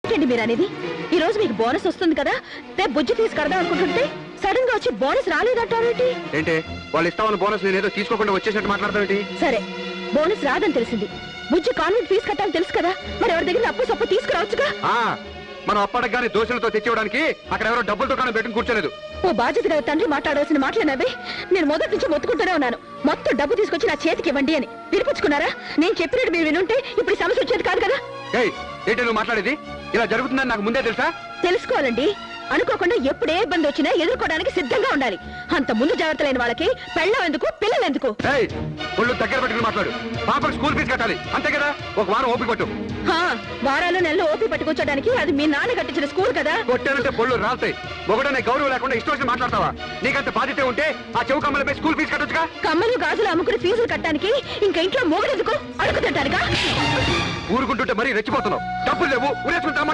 ఏమిటండి మీరు అనేది? ఈ రోజు మీకు బోనస్ వస్తుంది కదా, రేపు బుజ్జి తీసుకడదాం అనుకుంటుంటే సడన్ గా వచ్చి బోనస్ రాలేదంటావేంటి? ఏంటి వాళ్ళు ఇస్తామన్న బోనస్ నేనేదో తీసుకోకుండా వచ్చేసినట్టు మాట్లాడతావేంటి? సరే, బోనస్ రాదని తెలిసింది, బుజ్జి కాన్వెంట్ ఫీజు కట్టాలని తెలుసు కదా, మరి ఎవరి దగ్గర అప్పు సప్పు తీసుకురావచ్చుగా. మనం అప్పటికి కానీ దోషులతో తెచ్చివ్వడానికి అక్కడ ఎవరో డబ్బులతో కానీ పెట్టుకుని కూర్చోలేదు. ఓ బాధ్యత గల తండ్రి మాట్లాడవలసిన మాటలేనవి. నేను మొదటి నుంచి మొత్తుకుంటూనే ఉన్నాను, మొత్తం డబ్బు తీసుకొచ్చి నా చేతికి ఇవ్వండి అని. వినిపించుకున్నారా? నేను చెప్పినట్టు మీరు వినుంటే ఇప్పుడు ఈ సమస్య వచ్చేది కాదు కదా. ఏంటి నువ్వు మాట్లాడేది? ఇలా జరుగుతుందని నాకు ముందే తెలుసా? తెలుసుకోవాలండి. అనుకోకుండా ఎప్పుడు ఏ ఇబ్బంది వచ్చినా ఎదుర్కోవడానికి సిద్ధంగా ఉండాలి. అంత ముందు జాగ్రత్త లేని వాళ్ళకి పెళ్ళం ఎందుకు, పిల్లలు ఎందుకు? ఒళ్ళు దగ్గర పెట్టుకుని మాట్లాడు. పాపకు స్కూల్ ఫీజు కట్టాలి, అంతే కదా. ఒక వారం ఓపి కొట్టు. వారాలు నెలలు ఓపి పట్టుకొచ్చడానికి అది మీ నాన్న కట్టించిన స్కూల్ కదా. కొట్టానంటే పొళ్ళు రాస్తాయి. ఒకటనే గౌరవం లేకుండా ఇష్టం వచ్చి మాట్లాడతావా? నీకంత బాధ్యత ఉంటే ఆ చెవు కమ్మలపై స్కూల్ ఫీజు కట్టొచ్చుగా. కమ్మలు గాజులు అమ్ముకుని ఫీజులు కట్టడానికి ఇంకా ఇంట్లో మొగుడు ఎందుకు? అడుగుతుంటారుగా. ఊరుకుంటుంటే మరీ రెచ్చిపోతున్నావు. డబ్బులు లేవు, ఉరేసుకుంటామా?